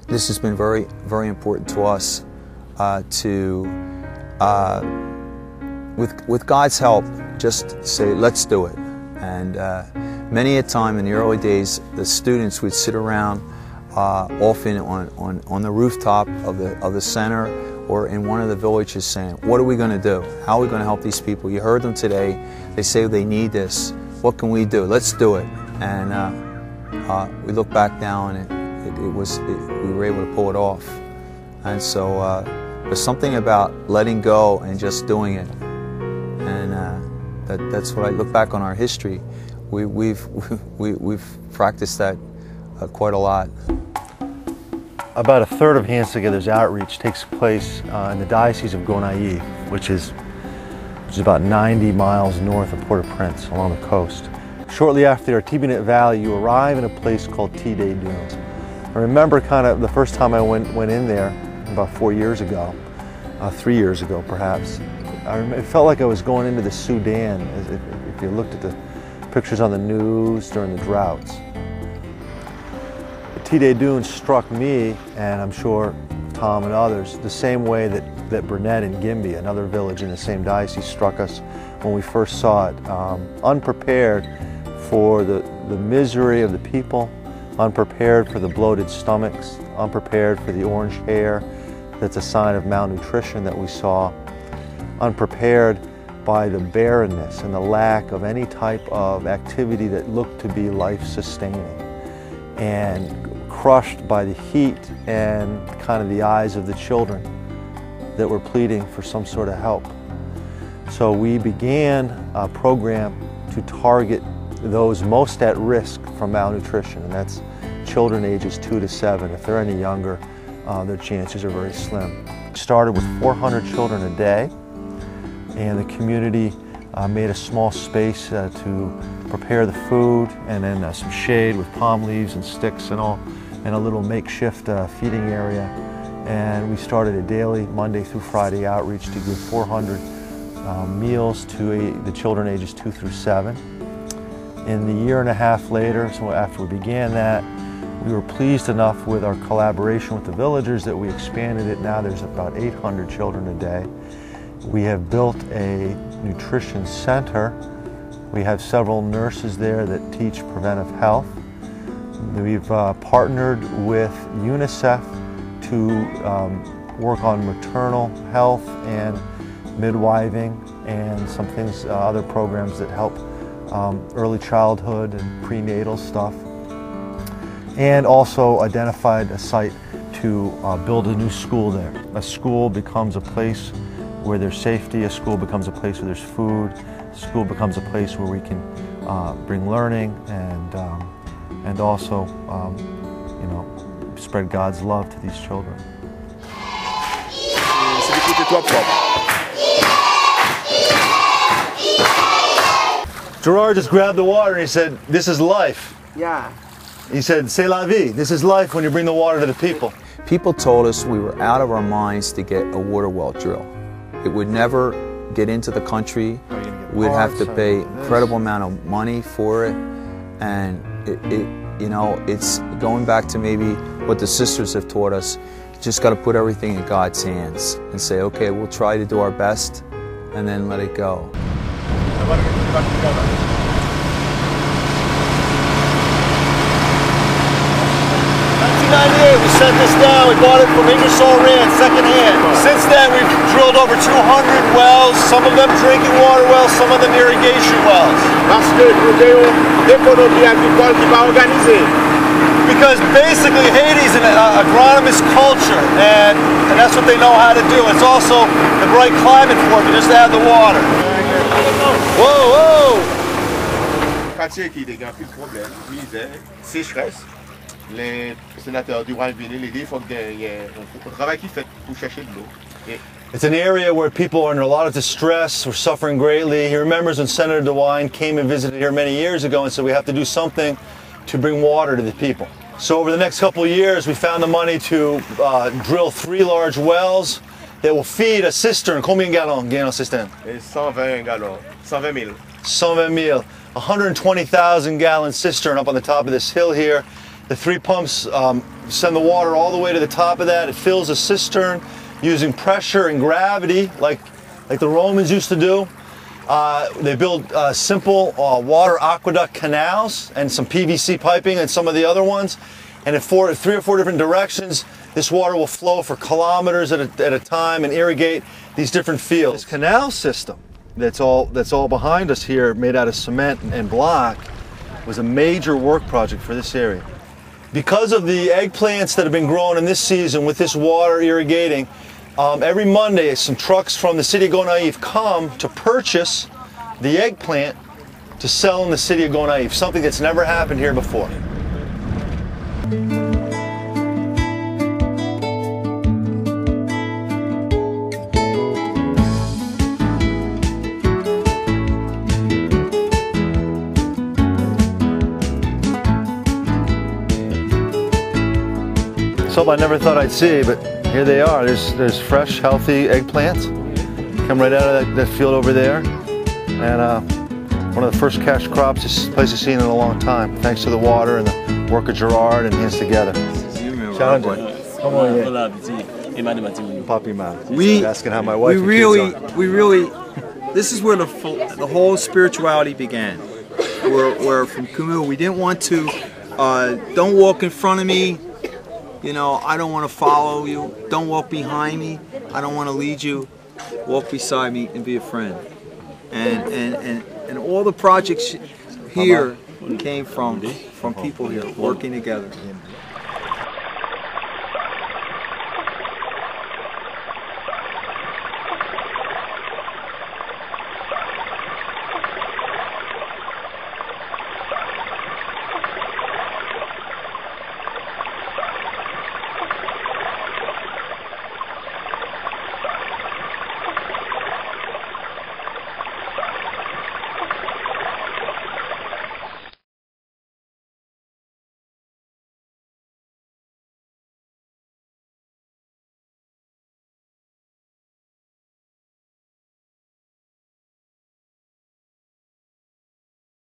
This has been very, very important to us with God's help, just say, let's do it. And many a time in the early days, the students would sit around often on the rooftop of the center or in one of the villages saying, what are we going to do? How are we going to help these people? You heard them today. They say they need this. What can we do? Let's do it. And we look back now and we were able to pull it off. And so there's something about letting go and just doing it. And that's what I look back on our history. We've practiced that quite a lot. About a third of Hands Together's outreach takes place in the Diocese of Gonaives, which is about 90 miles north of Port-au-Prince along the coast. Shortly after the Artibonite Valley, you arrive in a place called Cite Soleil. I remember kind of the first time I went in there about 4 years ago, 3 years ago perhaps. It felt like I was going into the Sudan, as if you looked at the pictures on the news during the droughts. Cite Soleil struck me, and I'm sure Tom and others, the same way that Brunette and Campbell, another village in the same diocese, struck us when we first saw it. Unprepared for the misery of the people, unprepared for the bloated stomachs, unprepared for the orange hair that's a sign of malnutrition that we saw, unprepared by the barrenness and the lack of any type of activity that looked to be life-sustaining, and crushed by the heat and kind of the eyes of the children that were pleading for some sort of help. So we began a program to target those most at risk from malnutrition, and that's children ages 2 to 7. If they're any younger, their chances are very slim. We started with 400 children a day, and the community made a small space to prepare the food, and then some shade with palm leaves and sticks and all, and a little makeshift feeding area. And we started a daily Monday through Friday outreach to give 400 meals to the children ages 2 through 7. In the year and a half later, so after we began that, we were pleased enough with our collaboration with the villagers that we expanded it. Now there's about 800 children a day. We have built a nutrition center. We have several nurses there that teach preventive health. We've partnered with UNICEF to work on maternal health and midwiving and some things, other programs that help early childhood and prenatal stuff. And also identified a site to build a new school there. A school becomes a place where there's safety, a school becomes a place where there's food, a school becomes a place where we can bring learning and also you know, spread God's love to these children. Gerard just grabbed the water and he said, "This is life." Yeah. He said, "C'est la vie." This is life when you bring the water to the people. People told us we were out of our minds to get a water well drill. It would never get into the country. We'd have to pay incredible amount of money for it, and you know, it's going back to maybe what the sisters have taught us. You just got to put everything in God's hands and say, okay, we'll try to do our best, and then let it go. 1998, we sent this down. We bought it from Ingersoll Rand, secondhand. Since then, we've drilled over 200 wells, some of them drinking water wells, some of them irrigation wells. Parce que nous avons l'économie agricole qui va organiser. Because basically Haiti's an agronomist culture, and that's what they know how to do. It's also the right climate for it, just to have the water. Whoa, whoa! Quartier qui a plus de problèmes, misère, sécheresse. Les sénateurs du venir l'aider, il faut qu'il y ait un travail qui fait pour chercher de l'eau. It's an area where people are under a lot of distress, we're suffering greatly. He remembers when Senator DeWine came and visited here many years ago and said we have to do something to bring water to the people. So over the next couple of years we found the money to drill 3 large wells that will feed a cistern. Combien de gallons gain un cistern? 120 gallons, 120 000. 120 000, 120,000 gallon cistern up on the top of this hill here. The 3 pumps send the water all the way to the top of that. It fills a cistern using pressure and gravity like the Romans used to do. They build simple water aqueduct canals and some PVC piping and some of the other ones. And in 3 or 4 different directions, this water will flow for kilometers at a time and irrigate these different fields. This canal system that's all behind us here, made out of cement and block, was a major work project for this area. Because of the eggplants that have been grown in this season with this water irrigating, every Monday some trucks from the city of Gonaives come to purchase the eggplant to sell in the city of Gonaives, something that's never happened here before. Something I never thought I'd see, but here they are. There's fresh, healthy eggplants. Come right out of that field over there. And one of the first cash crops this place has seen in a long time, thanks to the water and the work of Gerard and hands together. Asking how my wife this is where the whole spirituality began. We're from Camus. We didn't want to, don't walk in front of me. You know, I don't want to follow you. Don't walk behind me. I don't want to lead you. Walk beside me and be a friend. And all the projects here came from people here working together.